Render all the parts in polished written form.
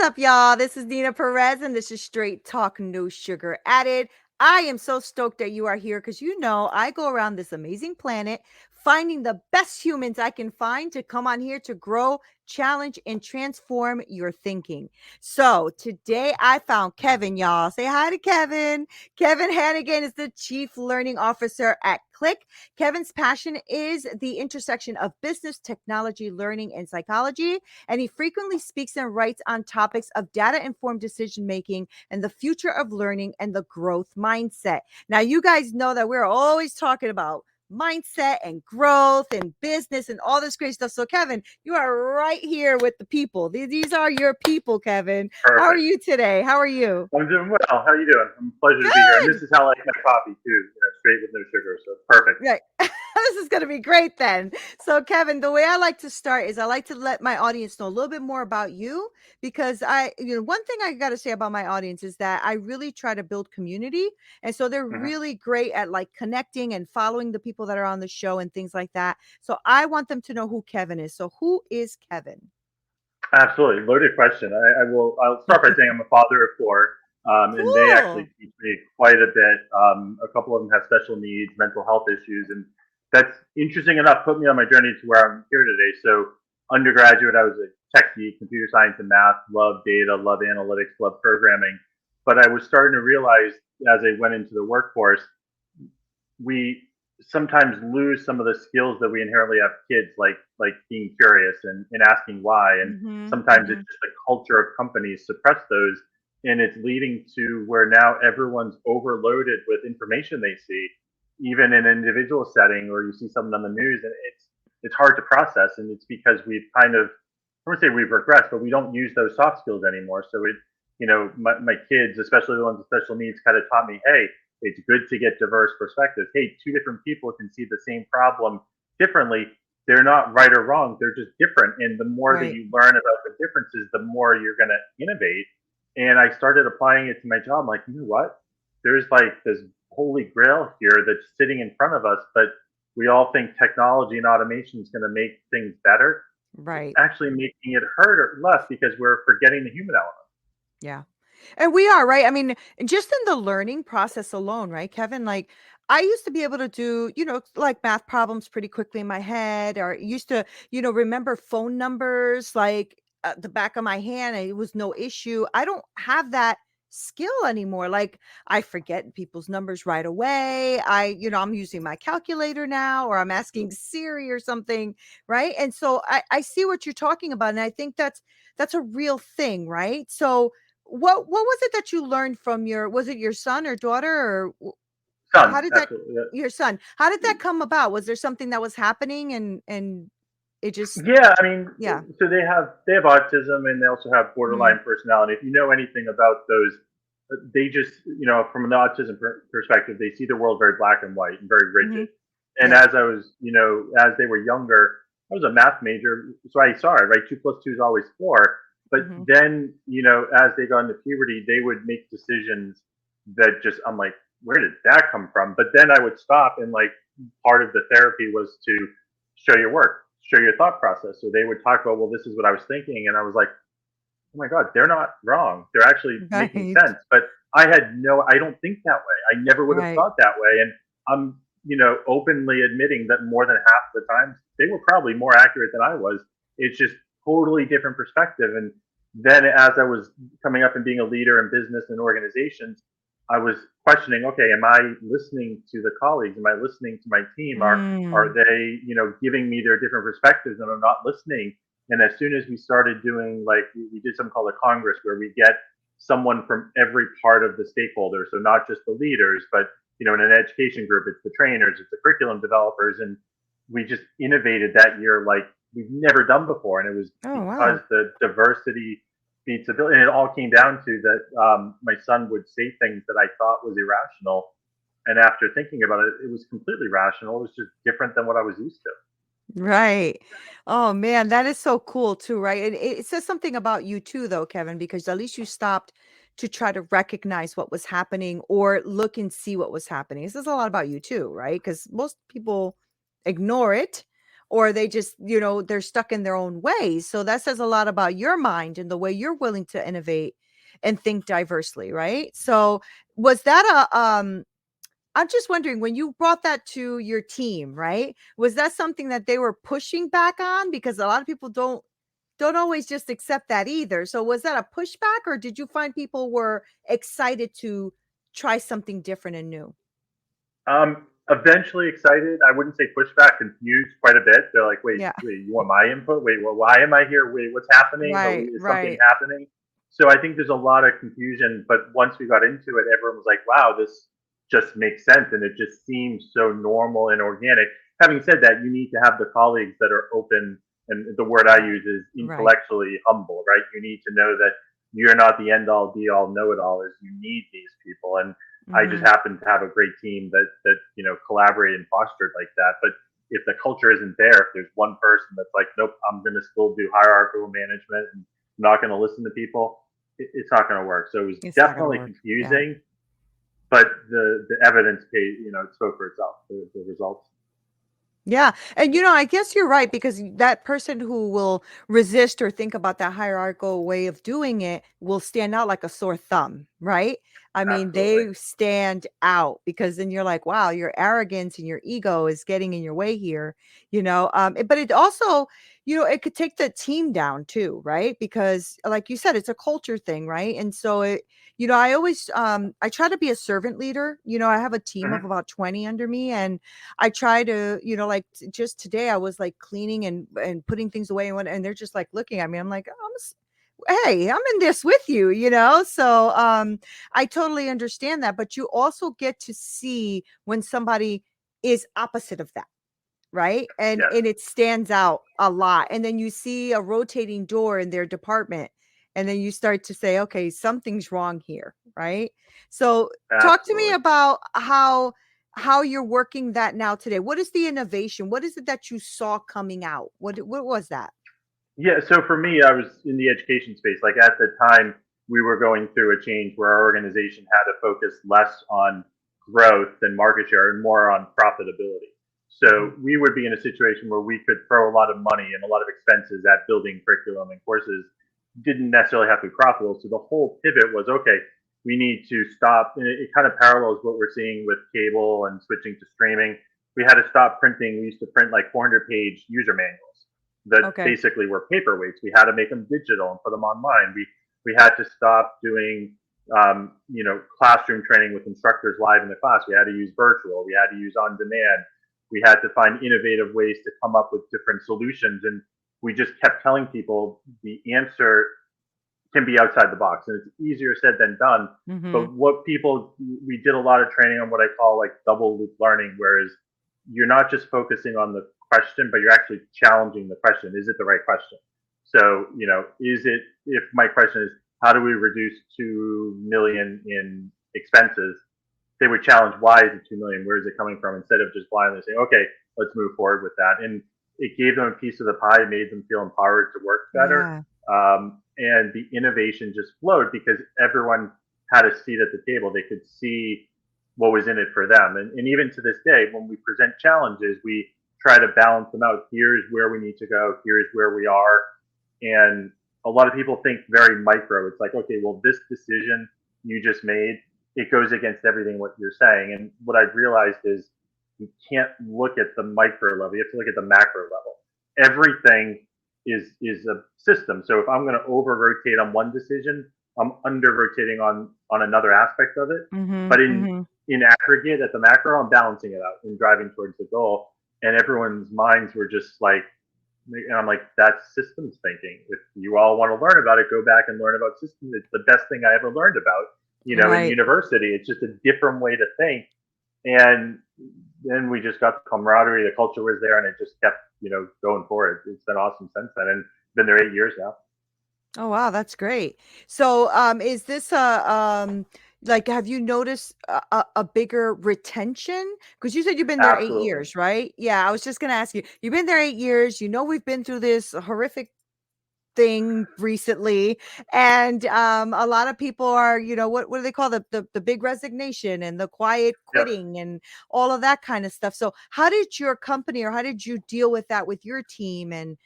up, y'all? This is Neena Perez, and this is Straight Talk, No Sugar Added. I am so stoked that you are here because I go around this amazing planet finding the best humans I can find to come on here to grow, challenge, and transform your thinking. So today I found Kevin, y'all. Say hi to Kevin. Kevin Hannigan is the Chief Learning Officer at Qlik. Kevin's passion is the intersection of business, technology, learning, and psychology. And he frequently speaks and writes on topics of data informed decision making and the future of learning and the growth mindset. Now, you guys know that we're always talking about mindset and growth and business and all this great stuff. So, Kevin, you are right here with the people. These are your people, Kevin. Perfect. How are you today? How are you? I'm doing well. How are you doing? I'm a pleasure to be here. And this is how I like my coffee too, straight with no sugar. So perfect. Right. This is going to be great then. So, Kevin, the way I like to start is I like to let my audience know a little bit more about you because one thing I got to say about my audience is that I really try to build community. And so they're Mm-hmm. really great at like connecting and following the people that are on the show and things like that. So, I want them to know who Kevin is. So, who is Kevin? Absolutely. Loaded question. I'll start by saying I'm a father of four, and they actually Cool. teach me quite a bit. A couple of them have special needs, mental health issues, and that's interesting enough put me on my journey to where I'm here today. So undergraduate, I was a tech geek, computer science and math, love data, love analytics, love programming. But I was starting to realize as I went into the workforce, we sometimes lose some of the skills that we inherently have kids like being curious and asking why, and sometimes it's just the culture of companies suppress those, and it's leading to where now everyone's overloaded with information they see, even in an individual setting, or you see something on the news and it's hard to process, and it's because we've kind of, I wouldn't say we've regressed, but we don't use those soft skills anymore. So my kids, especially the ones with special needs, kind of taught me, hey, it's good to get diverse perspectives. Hey, two different people can see the same problem differently. They're not right or wrong. They're just different. And the more that you learn about the differences, the more you're going to innovate. And I started applying it to my job. I'm like, you know what? There's like this holy grail here that's sitting in front of us, but we all think technology and automation is going to make things better. It's Right. actually making it hurt or less because we're forgetting the human element. Yeah. And we are, right? I mean, just in the learning process alone, right, Kevin? Like, I used to be able to do, like math problems pretty quickly in my head, or used to, remember phone numbers like at the back of my hand. And it was no issue. I don't have that skill anymore. Like, I forget people's numbers right away. I'm using my calculator now, or I'm asking Siri or something, right? And so I see what you're talking about. And I think that's a real thing, right? So, what was it that you learned from was it your son or daughter, or how Son, did that absolutely. your son, how did that come about? Was there something that was happening and it just Yeah, I mean, yeah. so they have autism and they also have Mm, borderline personality. If you know anything about those, they just from an autism perspective, they see the world very black and white and very rigid. mhm. And Yeah. as I was, as they were younger, I was a math major, so I saw it. Right, 2 plus 2 is always 4. But Mhm. then, as they got into puberty, they would make decisions that just I'm like, where did that come from? But then I would stop, and like part of the therapy was to show your work, show your thought process. So they would talk about, well, this is what I was thinking, and I was like, oh my god, they're not wrong. They're actually making Right. sense. But I don't think that way. I never would have Right. thought that way. And I'm, openly admitting that more than half the times they were probably more accurate than I was. It's just totally different perspective. And then as I was coming up and being a leader in business and organizations, I was questioning, okay, am I listening to the colleagues? Am I listening to my team? Are Mm. they, giving me their different perspectives and I'm not listening? And as soon as we started doing, like, we did something called a Congress where we get someone from every part of the stakeholders. So not just the leaders, but, in an education group, it's the trainers, it's the curriculum developers. And we just innovated that year like we've never done before. And it was Oh, because wow. the diversity beats ability. And it all came down to that my son would say things that I thought was irrational. And after thinking about it, it was completely rational. It was just different than what I was used to. Right. Oh man, that is so cool too, right? It says something about you too, though, Kevin, because at least you stopped to try to recognize what was happening or look and see what was happening. It says a lot about you too, right? Because most people ignore it or they just, they're stuck in their own ways. So that says a lot about your mind and the way you're willing to innovate and think diversely, right? So was that I'm just wondering, when you brought that to your team, right? Was that something that they were pushing back on? Because a lot of people don't always just accept that either. So was that a pushback, or did you find people were excited to try something different and new? Eventually excited. I wouldn't say pushback, confused quite a bit. They're like, Yeah. wait, you want my input? Wait, well, why am I here? Wait, what's happening? Oh, Right, is something right. happening? So I think there's a lot of confusion. But once we got into it, everyone was like, wow, this just makes sense. And it just seems so normal and organic. Having said that, you need to have the colleagues that are open. And the word I Right. use is Right. intellectually humble, right? You need to know that you're not the end all be all know it all, is you need these people. And I just Mhm. happen to have a great team that collaborate and fostered like that. But if the culture isn't there, if there's one person that's like, nope, I'm going to still do hierarchical management and I'm not going to listen to people, it's not going to work. So it was It's not gonna definitely work. Yeah. confusing, but the evidence paid, it spoke for itself. The results. Yeah. And I guess you're right, because that person who will resist or think about that hierarchical way of doing it will stand out like a sore thumb, right? I mean, Absolutely. they stand out, because then you're like, wow, your arrogance and your ego is getting in your way here, but it also, it could take the team down too, right? Because like you said, it's a culture thing, right? And so I always I try to be a servant leader. I have a team of Mm-hmm. about 20 under me, and I try to, like just today I was like cleaning and putting things away, and they're just like looking at me. I'm like, hey, I'm in this with you, So I totally understand that, but you also get to see when somebody is opposite of that, right? And Yes, it stands out a lot. And then you see a rotating door in their department, and then you start to say, okay, something's wrong here, right? So talk to me absolutely. about how you're working that now today. What is the innovation? What is it that you saw coming out? What was that? Yeah, so for me, I was in the education space. Like at the time, we were going through a change where our organization had to focus less on growth and market share and more on profitability. So Mhm. we would be in a situation where we could throw a lot of money and a lot of expenses at building curriculum and courses, didn't necessarily have to be profitable. So the whole pivot was okay, we need to stop. And it kind of parallels what we're seeing with cable and switching to streaming. We had to stop printing. We used to print like 400-page user manuals that Okay. basically were paperweights. We had to make them digital and put them online. We had to stop doing classroom training with instructors live in the class. We had to use virtual. We had to use on demand. We had to find innovative ways to come up with different solutions. And we just kept telling people the answer can be outside the box, and it's easier said than done. Mhm. But we did a lot of training on what I call like double loop learning, whereas you're not just focusing on the question, but you're actually challenging the question. Is it the right question? So, is it, if my question is, how do we reduce 2 million in expenses? They would challenge, why is it 2 million? Where is it coming from? Instead of just blindly saying, okay, let's move forward with that. And it gave them a piece of the pie, made them feel empowered to work better. Yeah. And the innovation just flowed because everyone had a seat at the table. They could see what was in it for them. And even to this day, when we present challenges, we try to balance them out. Here's where we need to go. Here's where we are. And a lot of people think very micro. It's like, okay, well, this decision you just made, it goes against everything what you're saying. And what I've realized is you can't look at the micro level. You have to look at the macro level. Everything is a system. So if I'm going to over rotate on one decision, I'm under rotating on another aspect of it. Mhm. But Mhm. in aggregate at the macro, I'm balancing it out and driving towards the goal. And everyone's minds were just like, and I'm like, that's systems thinking. If you all want to learn about it, go back and learn about systems. It's the best thing I ever learned about, in Right. university. It's just a different way to think. And then we just got the camaraderie, the culture was there, and it just kept, going forward. It's been awesome since then, and been there 8 years now. Oh, wow, that's great. So, is this like, have you noticed a bigger retention? Because you said you've been there 8 Absolutely. years, right? Yeah, I was just gonna ask you. You've been there 8 years. We've been through this horrific thing recently, and a lot of people are, what do they call the big resignation and the quiet Yep. quitting and all of that kind of stuff. So how did your company, or how did you deal with that with your team, and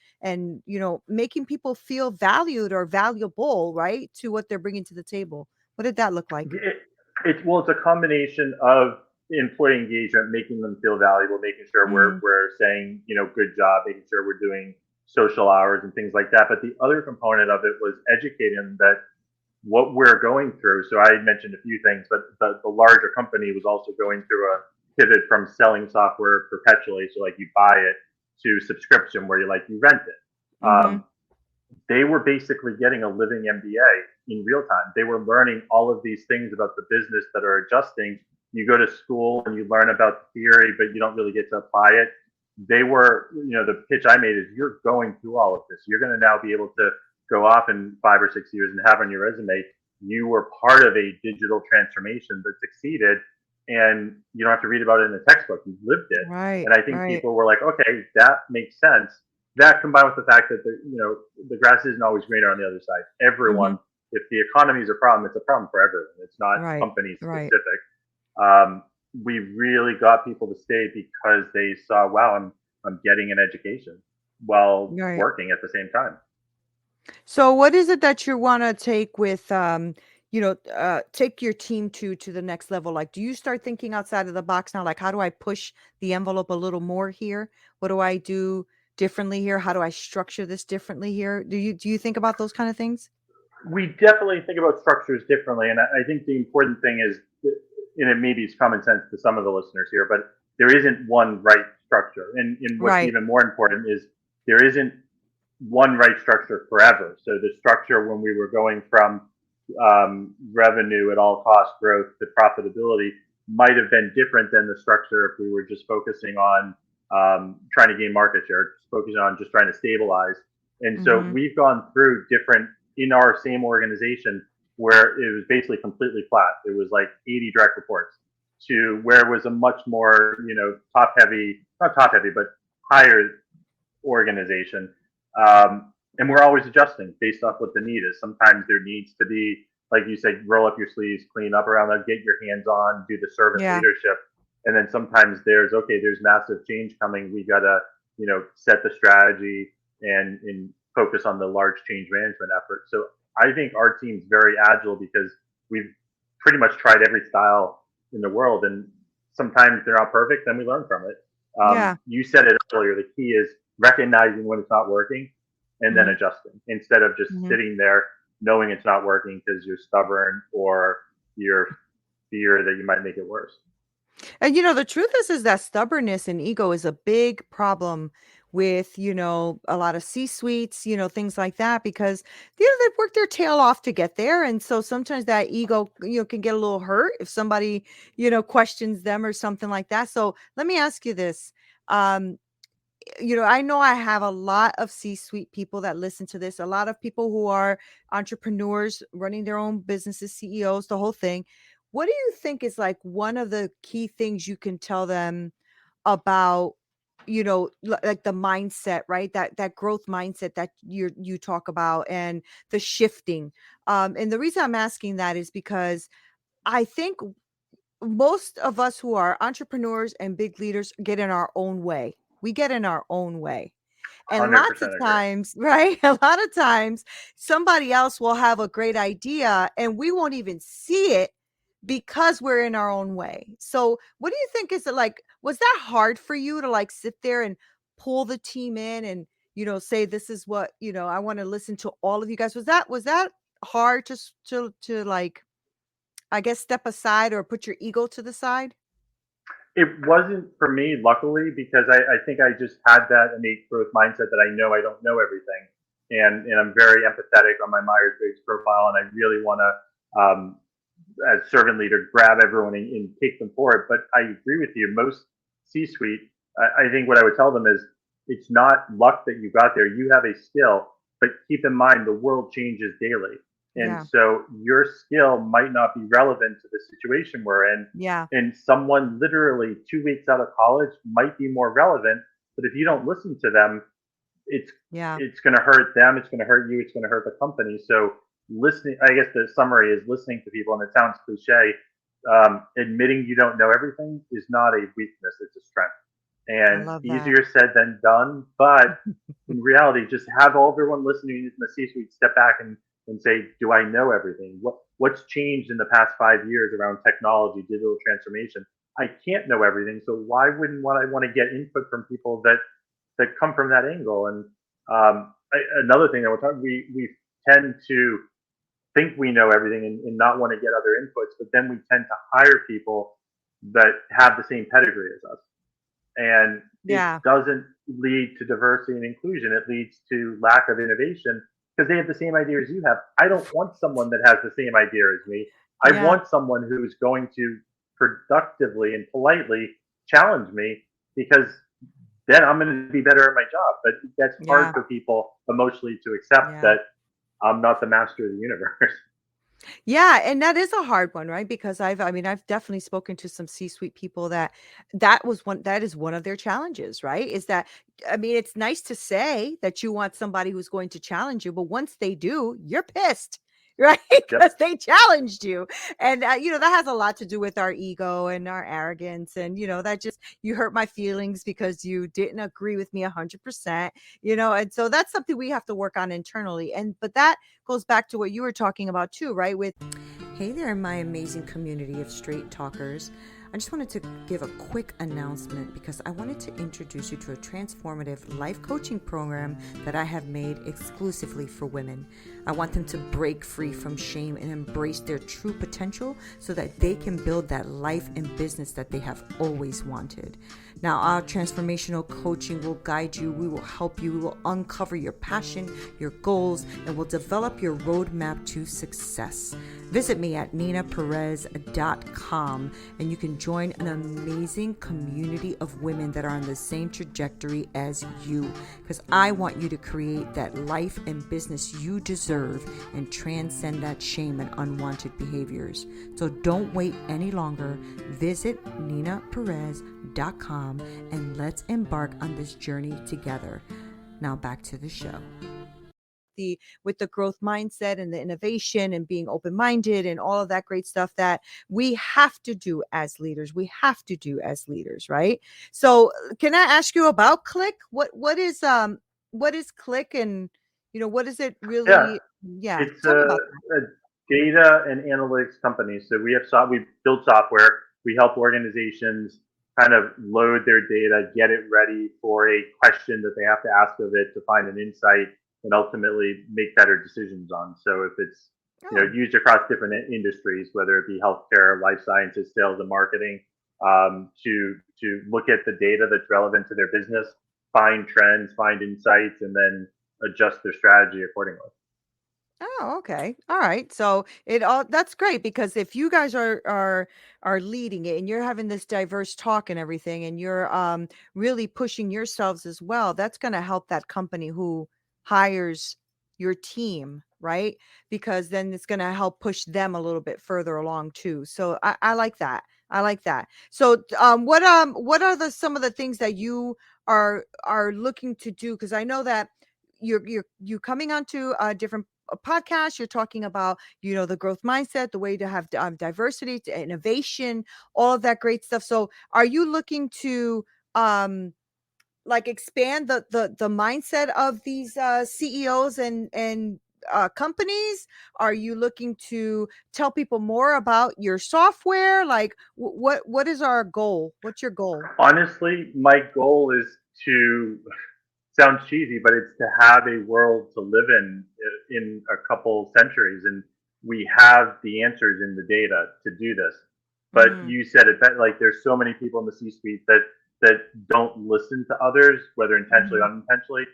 making people feel valued or valuable, right, to what they're bringing to the table? What did that look like? It's a combination of employee engagement, making them feel valuable, making sure Mm, we're saying, good job, making sure we're doing social hours and things like that. But the other component of it was educating them that what we're going through. So I mentioned a few things, but the larger company was also going through a pivot from selling software perpetually, so like you buy it, to subscription where you rent it. mhm. They were basically getting a living MBA in real time. They were learning all of these things about the business that are adjusting. You go to school and you learn about the theory, but you don't really get to apply it. They were, the pitch I made is you're going through all of this. You're going to now be able to go off in 5 or 6 years and have on your resume, you were part of a digital transformation that succeeded. And you don't have to read about it in a textbook. You lived it. Right, And I think right. people were like, okay, that makes sense. That combined with the fact that the grass isn't always greener on the other side. Mhm. Everyone, if the economy is a problem, it's a problem for everyone. It's not Right, company right. specific. Um, we really got people to stay because they saw, wow, I'm getting an education while Right. working at the same time. So what is it that you wanna take with, take your team to the next level? Like, do you start thinking outside of the box now? Like, how do I push the envelope a little more here? What do I do differently here? How do I structure this differently here? Do you think about those kind of things? We definitely think about structures differently, and I think the important thing is, and it maybe it's common sense to some of the listeners here, but there isn't one right structure. And what's Right. even more important is there isn't one right structure forever. So the structure when we were going from revenue at all cost growth to profitability might have been different than the structure if we were just focusing on trying to gain market share, just focusing on just trying to stabilize. And so Mhm. we've gone through different in our same organization where it was basically completely flat. It was like 80 direct reports to where it was a much more, top heavy, not top heavy, but higher organization. And we're always adjusting based off what the need is. Sometimes there needs to be, like you said, roll up your sleeves, clean up around that, get your hands on, do the servant Yeah. leadership. And then sometimes there's massive change coming. We gotta, set the strategy and focus on the large change management effort. So I think our team's very agile because we've pretty much tried every style in the world, and sometimes they're not perfect. Then we learn from it. Yeah. You said it earlier. The key is recognizing when it's not working and then Mhm. adjusting instead of just Mhm. sitting there knowing it's not working because you're stubborn or you're fear that you might make it worse. And the truth is that stubbornness and ego is a big problem with, a lot of C-suites, things like that, because they've worked their tail off to get there. And so sometimes that ego, can get a little hurt if somebody, questions them or something like that. So let me ask you this. Um, I know I have a lot of C-suite people that listen to this, a lot of people who are entrepreneurs running their own businesses, CEOs, the whole thing. What do you think is like one of the key things you can tell them about, like the mindset, right? That growth mindset that you talk about, and the shifting. And the reason I'm asking that is because I think most of us who are entrepreneurs and big leaders get in our own way. We get in our own way. And lots 100% of agree. times, right? A lot of times somebody else will have a great idea and we won't even see it because we're in our own way. So, what do you think is it like? Was that hard for you to like sit there and pull the team in and, say this is what, I want to listen to all of you guys. Was that hard to like, I guess, step aside or put your ego to the side? It wasn't for me, luckily, because I think I just had that innate growth mindset that I know I don't know everything. And I'm very empathetic on my Myers Briggs profile, and I really want to, as servant leader, grab everyone and take them forward. But I agree with you. Most C suite, I think what I would tell them is it's not luck that you got there. You have a skill, but keep in mind the world changes daily. And Yeah. so your skill might not be relevant to the situation we're in, Yeah. and someone literally 2 weeks out of college might be more relevant. But if you don't listen to them, it's Yeah. it's going to hurt them, it's going to hurt you, it's going to hurt the company. So listening, I guess the summary is listening to people, and it sounds cliche. Admitting you don't know everything is not a weakness; it's a strength, I and love that. easier said than done. But in reality, just have everyone listening in the C-suite step back and say, "Do I know everything? What's changed in the past 5 years around technology, digital transformation? I can't know everything, so why wouldn't I want to get input from people that come from that angle?" And another thing that we tend to think we know everything and not want to get other inputs, but then we tend to hire people that have the same pedigree as us, and it Yeah. doesn't lead to diversity and inclusion. It leads to lack of innovation because they have the same idea as you have. I don't want someone that has the same idea as me. I Yeah. want someone who's going to productively and politely challenge me, because then I'm going to be better at my job. But that's hard Yeah. for people emotionally to accept Yeah. that I'm not the master of the universe. Yeah, and that is a hard one, right? Because I mean, I've definitely spoken to some C-suite people that is one of their challenges, right? Is that I mean, it's nice to say that you want somebody who's going to challenge you, but once they do, you're pissed, right? Because Yep. they challenged you. And that has a lot to do with our ego and our arrogance. And that just you hurt my feelings because you didn't agree with me 100%, and so that's something we have to work on internally. And but that goes back to what you were talking about too, right? With hey there, my amazing community of straight talkers. I just wanted to give a quick announcement because I wanted to introduce you to a transformative life coaching program that I have made exclusively for women. I want them to break free from shame and embrace their true potential so that they can build that life and business that they have always wanted. Now, our transformational coaching will guide you, we will help you, we will uncover your passion, your goals, and will develop your roadmap to success. Visit me at neenaperez.com and you can join an amazing community of women that are on the same trajectory as you, because I want you to create that life and business you deserve and transcend that shame and unwanted behaviors. So don't wait any longer. Visit neenaperez.com and let's embark on this journey together. Now back to the show. With the growth mindset and the innovation and being open-minded and all of that great stuff that we have to do as leaders. We have to do as leaders, right? So can I ask you about Qlik? What is Qlik, and what is it Yeah, really? Yeah, it's tell me about a data and analytics company. So we build software. We help organizations kind of load their data, get it ready for a question that they have to ask of it to find an insight and ultimately make better decisions on. So if it's that. Oh, used across different industries, whether it be healthcare, life sciences, sales, and marketing, to look at the data that's relevant to their business, find trends, find insights, and then adjust their strategy accordingly. oh, okay. All right. So it all that's great because if you guys are leading it and you're having this diverse talk and everything and you're really pushing yourselves as well, that's going to help that company who hires your team, right? Because then it's going to help push them a little bit further along too. So I like that. I like that. So what are some of the things that you are looking to do? Because I know that you coming onto different podcast, you're talking about the growth mindset, the way to have diversity, to innovation, all of that great stuff. So are you looking to um like expand the mindset of these CEOs and companies? Are you looking to tell people more about your software? Like what is our goal? What's your goal? Honestly, my goal is to sounds cheesy, but it's to have a world to live in a couple centuries, and we have the answers in the data to do this. But Mm, you said it, that like there's so many people in the C-suite that don't listen to others, whether intentionally or mhm. unintentionally.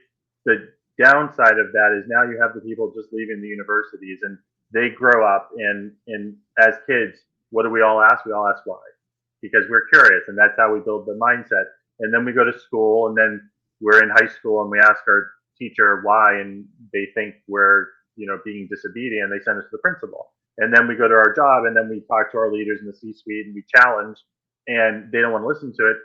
The downside of that is now you have the people just leaving the universities, and they grow up, and as kids, what do we all ask? We all ask why, because we're curious, and that's how we build the mindset. And then we go to school, and then we're in high school, and we ask our teacher why, and they think we're being disobedient, and they send us to the principal. And then we go to our job, and then we talk to our leaders in the C-suite, and we challenge, and they don't want to listen to it.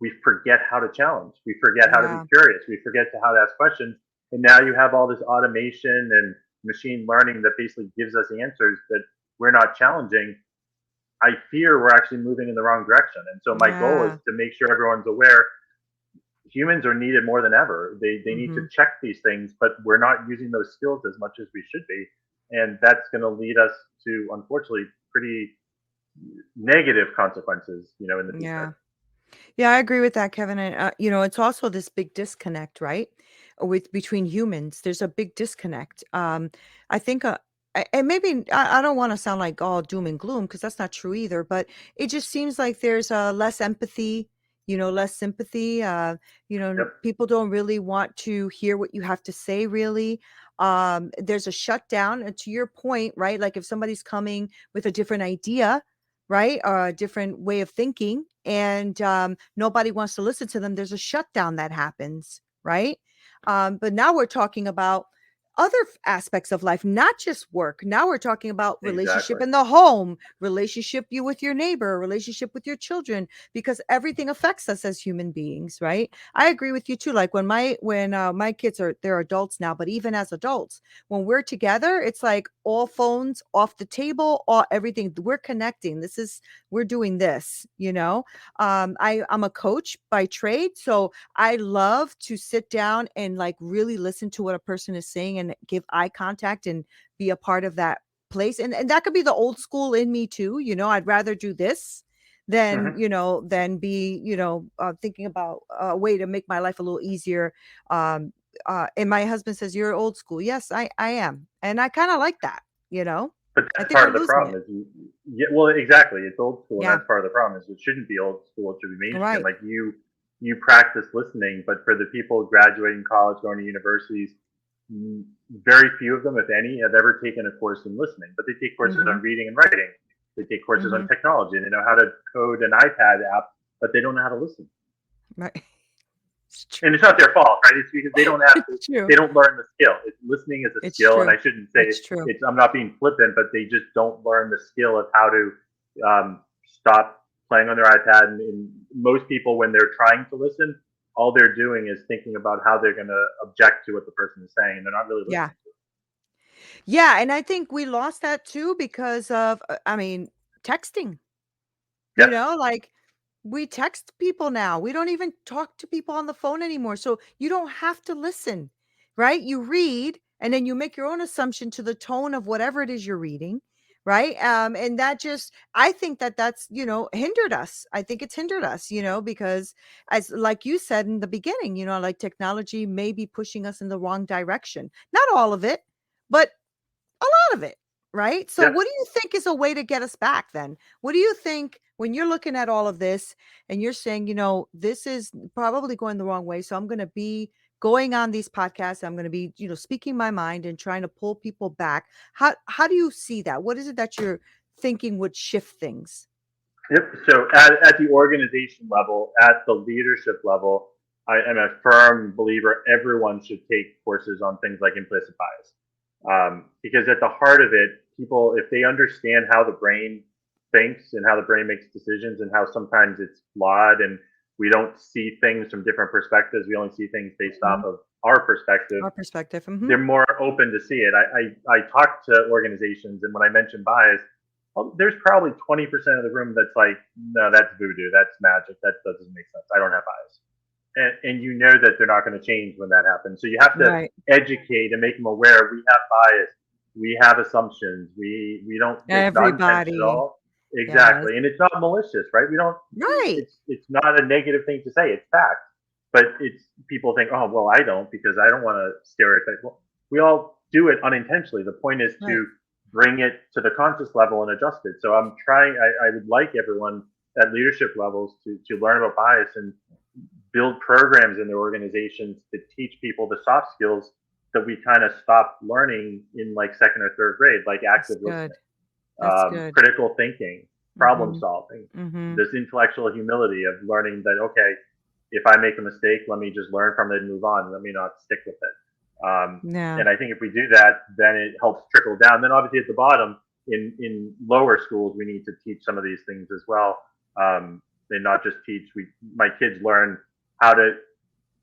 we forget how to challenge. We forget how to be Yeah. curious. We forget how to ask questions. And now you have all this automation and machine learning that basically gives us answers that we're not challenging. I fear we're actually moving in the wrong direction. And so my goal is Yeah. to make sure everyone's aware humans are needed more than ever. They need to Hmm. check these things, but we're not using those skills as much as we should be. And that's going to lead us to, unfortunately, pretty negative consequences, in the Yeah. future. Yeah, I agree with that, Kevin. And it's also this big disconnect, right? With between humans, there's a big disconnect. I think, and maybe I don't want to sound like all doom and gloom because that's not true either. But it just seems like there's less empathy, less sympathy. Yep. People don't really want to hear what you have to say. Really, there's a shutdown. And to your point, right? Like if somebody's coming with a different idea, right? Or a different way of thinking, and nobody wants to listen to them, there's a shutdown that happens, right? But now we're talking about other aspects of life, not just work. Now we're talking about relationship Exactly. in the home, relationship you with your neighbor, relationship with your children, because everything affects us as human beings, right? I agree with you too. Like when my kids they're adults now, but even as adults, when we're together, it's like all phones off the table, all everything. We're connecting. We're doing this. I'm a coach by trade, so I love to sit down and like really listen to what a person is saying and give eye contact and be a part of that place. And that could be the old school in me too. I'd rather do this than, Hmm. be, thinking about a way to make my life a little easier. Um, and my husband says, "You're old school." Yes, I am. And I kind of like that, you know? But I that's think part we're of the losing problem it. is, yeah, well, exactly. It's old school, and Yeah. that's part of the problem is it shouldn't be old school. It should be mainstream. Right. Like you practice listening, but for the people graduating college, going to universities, very few of them, if any, have ever taken a course in listening. But they take courses Mm-hmm. on reading and writing. They take courses Mm-hmm. on technology. They know how to code an iPad app, but they don't know how to listen. Right. It's And true. it's not their fault, right? It's because they don't have to. It's true. They don't learn the skill. Listening is a It's skill, and true. I shouldn't say It's true. it's. I'm not being flippant, but they just don't learn the skill of how to stop playing on their iPad. And most people, when they're trying to listen, all they're doing is thinking about how they're going to object to what the person is saying. They're not really Yeah. listening to it. Yeah, and I think we lost that too because of, texting. Yes. Like we text people now. We don't even talk to people on the phone anymore. So you don't have to listen, right? You read and then you make your own assumption to the tone of whatever it is you're reading, right? And that just, I think that that's, hindered us. I think it's hindered us, because as like you said in the beginning, like technology may be pushing us in the wrong direction. Not all of it, but a lot of it, right? So Yes. what do you think is a way to get us back then? What do you think when you're looking at all of this and you're saying, this is probably going the wrong way, so I'm going to be going on these podcasts, I'm going to be, speaking my mind and trying to pull people back. How do you see that? What is it that you're thinking would shift things? Yep. So at the organization level, at the leadership level, I am a firm believer everyone should take courses on things like implicit bias. Because at the heart of it, people, if they understand how the brain thinks and how the brain makes decisions and how sometimes it's flawed and we don't see things from different perspectives, we only see things based off Mhm. of our perspective, Our perspective. they're more open to see it. I talk to organizations, and when I mention bias, well, there's probably 20% of the room that's like, no, that's voodoo, that's magic, that doesn't make sense. I don't have bias, and you know that they're not going to change when that happens. So you have to Right. educate and make them aware we have bias, we have assumptions, we don't. It's not Everybody. intentional, Yes. exactly, and it's not malicious, right? We don't. Right. It's not a negative thing to say. It's fact. But it's people think, oh well, I don't because I don't want to stereotype. Well, we all do it unintentionally. The point is Right. to bring it to the conscious level and adjust it. So I'm trying. I would like everyone at leadership levels to learn about bias and build programs in their organizations to teach people the soft skills that we kind of stopped learning in like second or third grade, like That's active good. listening, That's good. critical thinking, problem Mhm. solving, Mhm. this intellectual humility of learning that, okay, if I make a mistake, let me just learn from it and move on. Let me not stick with it. Yeah. And I think if we do that, then it helps trickle down. Then obviously at the bottom, in lower schools, we need to teach some of these things as well. They not just teach. My kids learn how to,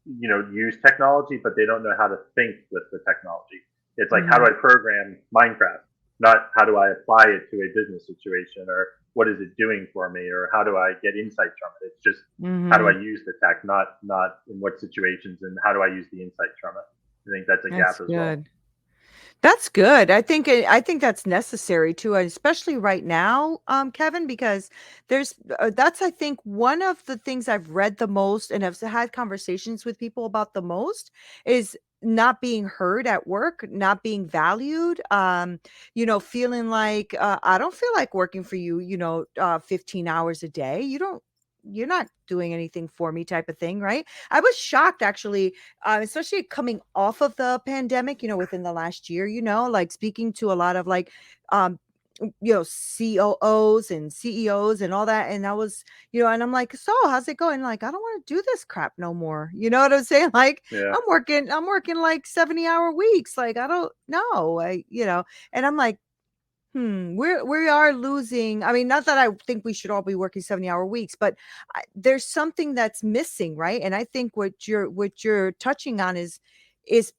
use technology, but they don't know how to think with the technology. It's like, how do Mhm. I program Minecraft? Not how do I apply it to a business situation, or what is it doing for me, or how do I get insights from it? It's just, how do I Mhm. use the tech, not in what situations, and how do I use the insights from it. I think that's a That's gap as well. good. That's good. I think that's necessary too, especially right now, Kevin, because there's that's I think one of the things I've read the most and have had conversations with people about the most is not being heard at work, not being valued, feeling like I don't feel like working for you, 15 hours a day. You're not doing anything for me type of thing, right? I was shocked actually, especially coming off of the pandemic, within the last year, like speaking to a lot of like, um, COOs and CEOs and all that. And I was, and I'm like, so how's it going? Like, I don't want to do this crap no more. You know what I'm saying? Like, Yeah. I'm working like 70-hour weeks. Like, I don't know. And I'm like, we are losing. I mean, not that I think we should all be working 70-hour weeks, but there's something that's missing, right? And I think what you're touching on is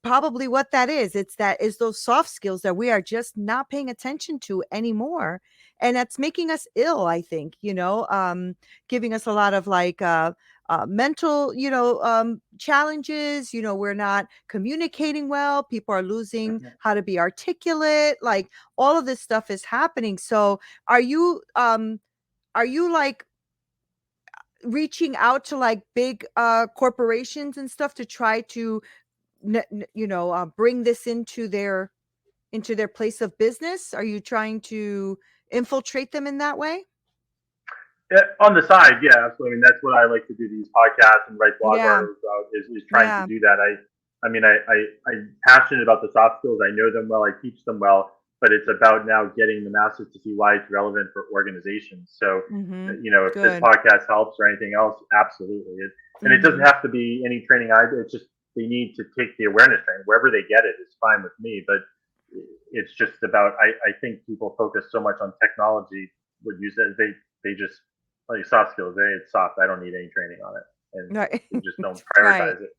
probably what that is. It's that is those soft skills that we are just not paying attention to anymore, and that's making us ill. I think, giving us a lot of like mental, challenges. We're not communicating well. People are losing Mhm. how to be articulate. Like all of this stuff is happening. So are you like reaching out to like big corporations and stuff to try to bring this into their place of business? Are you trying to infiltrate them in that way? Yeah, on the side, yeah, absolutely. I mean, that's what I like to do, these podcasts and write blog Yeah. articles about, is trying to Yeah. do that. I mean, I'm passionate about the soft skills. I know them well. I teach them well, but it's about now getting the masses to see why it's relevant for organizations. So, Mhm. if this Good. podcast helps or anything else, absolutely. And it doesn't Mhm. have to be any training either. It's just they need to take the awareness training. Wherever they get it is fine with me. But it's just about, I think people focus so much on technology. Would use that they just, like, soft skills. It's soft. I don't need any training on it, and Right. they just don't Right. prioritize it.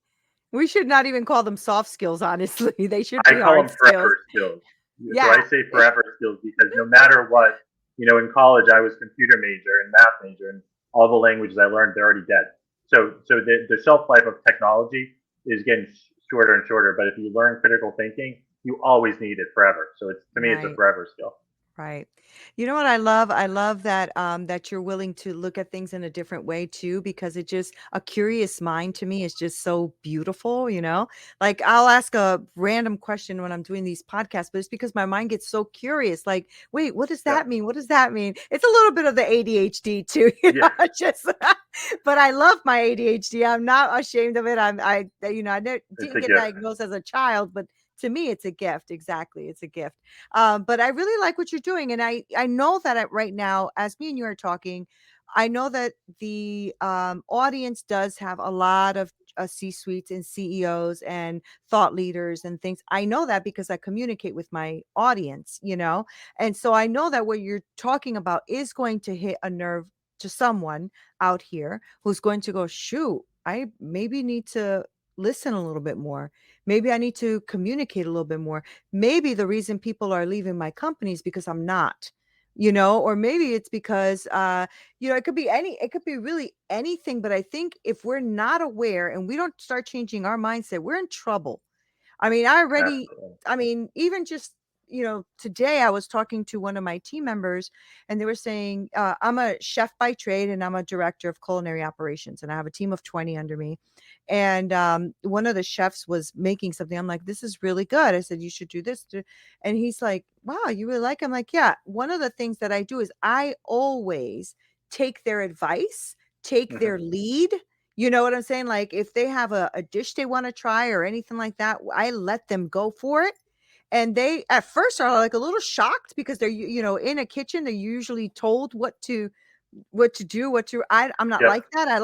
We should not even call them soft skills, honestly. They should I be call hard them skills. forever skills. So I Yeah. say forever skills because no matter what, in college I was computer major and math major, and all the languages I learned, they're already dead. So the shelf life of technology is getting shorter and shorter. But if you learn critical thinking, you always need it forever. So it's, to me, it's a Right. forever skill. Right. You know what I love? I love that that you're willing to look at things in a different way too, because it just a curious mind to me is just so beautiful. Like I'll ask a random question when I'm doing these podcasts, but it's because my mind gets so curious. Like, wait, what does Yeah. that mean? What does that mean? It's a little bit of the ADHD too, Yeah. just but I love my ADHD. I'm not ashamed of it. It's Didn't a get gift. diagnosed as a child, but to me it's a gift. Exactly. It's a gift. But I really like what you're doing, and I know that right now, as me and you are talking, I know that the audience does have a lot of C suites and CEOs and thought leaders and things. I know that because I communicate with my audience, and so I know that what you're talking about is going to hit a nerve to someone out here who's going to go, shoot, I maybe need to listen a little bit more. Maybe I need to communicate a little bit more. Maybe the reason people are leaving my company is because I'm not, or maybe it's because it could be really anything. But I think if we're not aware and we don't start changing our mindset, we're in trouble. I mean, Absolutely. even just, today I was talking to one of my team members and they were saying, I'm a chef by trade and I'm a director of culinary operations and I have a team of 20 under me. And one of the chefs was making something. I'm like, this is really good. I said, you should do this. And he's like, wow, you really like it? I'm like, yeah. One of the things that I do is I always take their advice, take Hmm. their lead. You know what I'm saying? Like if they have a dish they want to try or anything like that, I let them go for it. And they at first are like a little shocked because they're in a kitchen. They're usually told what to do, I'm not Yep. like that. I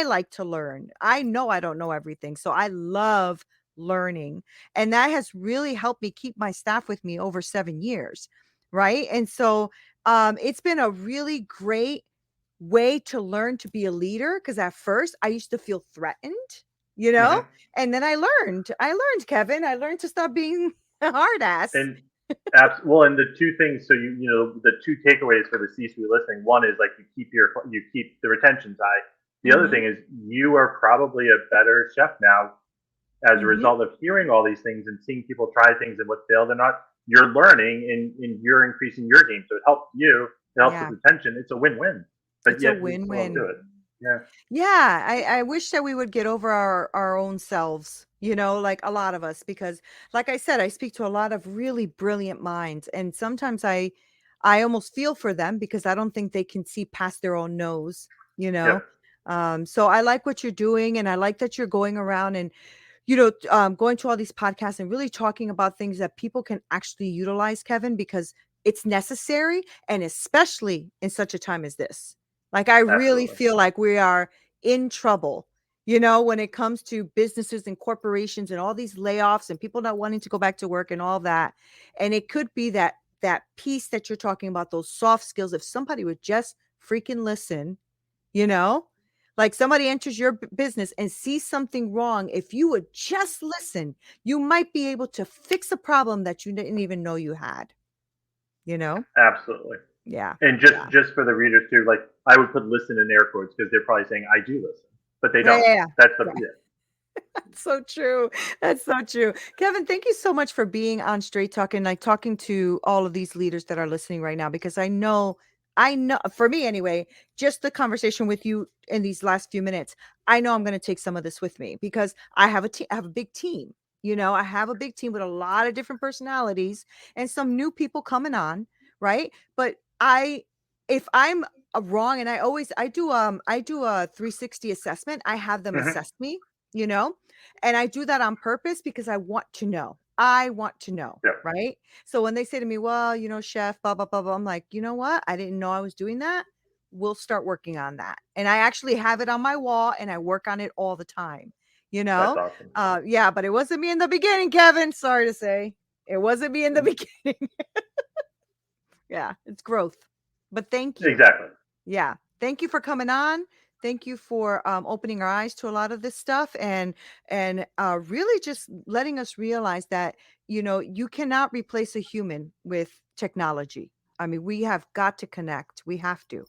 like to learn. I know I don't know everything. So I love learning. And that has really helped me keep my staff with me over 7 years. Right. And so it's been a really great way to learn to be a leader, because at first I used to feel threatened, you know, Hmm. and then I learned, Kevin, I learned to stop being a hard ass. And well, and the two things. So you know the two takeaways for the C-suite listening. One is like you keep the retentions high. The other Hmm. thing is you are probably a better chef now as a Hmm. result of hearing all these things and seeing people try things and what failed and not. You're learning and you're increasing your game, so it helps you. It helps with Yeah, retention. It's a win-win, but it's a yet we still don't win-win. do it. Yeah, Yeah, I wish that we would get over our own selves, you know, like a lot of us, because like I said, I speak to a lot of really brilliant minds, and sometimes I almost feel for them because I don't think they can see past their own nose, you yep, know. So I like what you're doing, and I like that you're going around and going to all these podcasts and really talking about things that people can actually utilize, Kevin, because it's necessary. And especially in such a time as this. Like, I really absolutely. feel like we are in trouble, when it comes to businesses and corporations and all these layoffs and people not wanting to go back to work and all that. And it could be that piece that you're talking about, those soft skills. If somebody would just freaking listen, you know? Like, somebody enters your business and sees something wrong. If you would just listen, you might be able to fix a problem that you didn't even know you had, you know? Absolutely. Yeah. And Yeah. just for the readers too, like I would put listen in air quotes because they're probably saying I do listen, but they Yeah. don't. Yeah. That's the Yeah. yeah. So true. That's so true. Kevin, thank you so much for being on Straight Talk and like talking to all of these leaders that are listening right now, because I know for me anyway, just the conversation with you in these last few minutes, I know I'm going to take some of this with me because I have I have a big team. I have a big team with a lot of different personalities and some new people coming on, right? But if I'm wrong, and I do a 360 assessment, I have them Hmm. assess me, you know and I do that on purpose because I want to know. I want to know, Yeah, right? So when they say to me, well, chef, blah, blah, blah, blah, I'm like, you know what? I didn't know I was doing that. We'll start working on that. And I actually have it on my wall and I work on it all the time, you that's know? awesome. Yeah, but it wasn't me in the beginning, Kevin. Sorry to say. It wasn't me in the beginning. Yeah, it's growth. But thank you. Exactly. Yeah. Thank you for coming on. Thank you for opening our eyes to a lot of this stuff, and really just letting us realize that you cannot replace a human with technology. I mean, we have got to connect. We have to.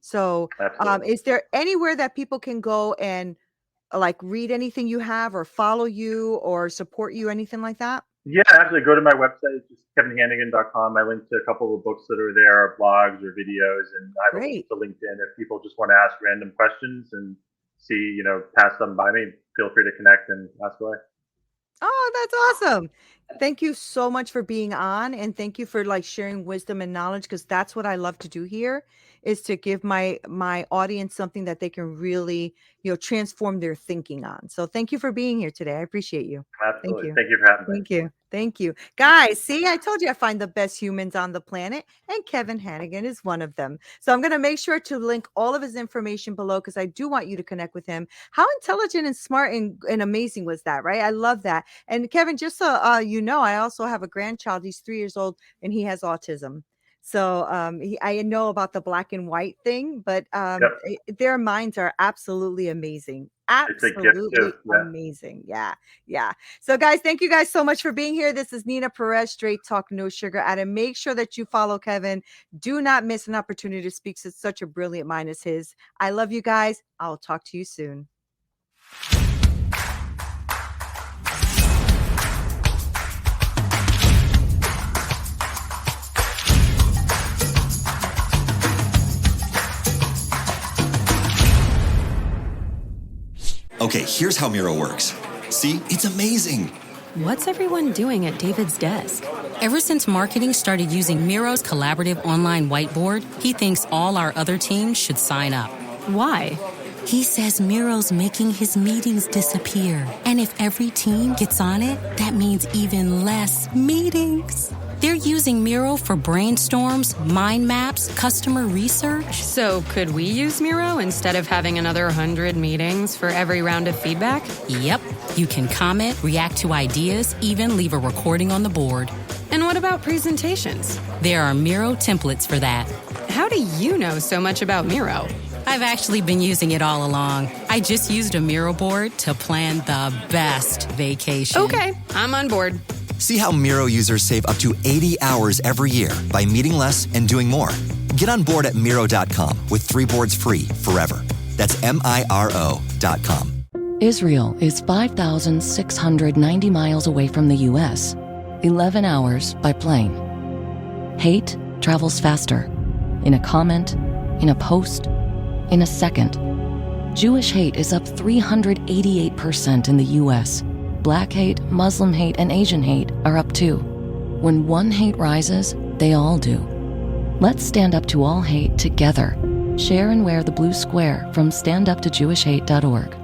So, Absolutely. is there anywhere that people can go and like read anything you have, or follow you, or support you, anything like that? Yeah, actually, go to my website, it's just kevinhannigan.com. I link to a couple of books that are there, blogs or videos, and I have a link Great. to LinkedIn if people just want to ask random questions and see, pass them by me. Feel free to connect and ask away. Oh, that's awesome. Thank you so much for being on, and thank you for like sharing wisdom and knowledge, because that's what I love to do here, is to give my audience something that they can really, transform their thinking on. So thank you for being here today. I appreciate you. Thank Absolutely. you. Thank you for having me. Thank you. Thank you. Guys, see, I told you I find the best humans on the planet, and Kevin Hannigan is one of them. So I'm going to make sure to link all of his information below because I do want you to connect with him. How intelligent and smart and amazing was that, right? I love that. And Kevin, just so I also have a grandchild. He's 3 years old and he has autism. So I know about the black and white thing, but Yep. their minds are absolutely amazing. It's a gift too. Absolutely Yeah. amazing. Yeah. Yeah. So, guys, thank you guys so much for being here. This is Neena Perez, Straight Talk, No Sugar Added. Make sure that you follow Kevin. Do not miss an opportunity to speak to such a brilliant mind as his. I love you guys. I'll talk to you soon. Okay, here's how Miro works. See, it's amazing. What's everyone doing at David's desk? Ever since marketing started using Miro's collaborative online whiteboard, he thinks all our other teams should sign up. Why? He says Miro's making his meetings disappear. And if every team gets on it, that means even less meetings. They're using Miro for brainstorms, mind maps, customer research. So could we use Miro instead of having another 100 meetings for every round of feedback? Yep. You can comment, react to ideas, even leave a recording on the board. And what about presentations? There are Miro templates for that. How do you know so much about Miro? I've actually been using it all along. I just used a Miro board to plan the best vacation. Okay, I'm on board. See how Miro users save up to 80 hours every year by meeting less and doing more. Get on board at Miro.com with 3 boards free forever. That's MIRO.com. Israel is 5,690 miles away from the U.S., 11 hours by plane. Hate travels faster. In a comment, in a post, in a second. Jewish hate is up 388% in the U.S. Black hate, Muslim hate, and Asian hate are up too. When one hate rises, they all do. Let's stand up to all hate together. Share and wear the blue square from standuptojewishhate.org.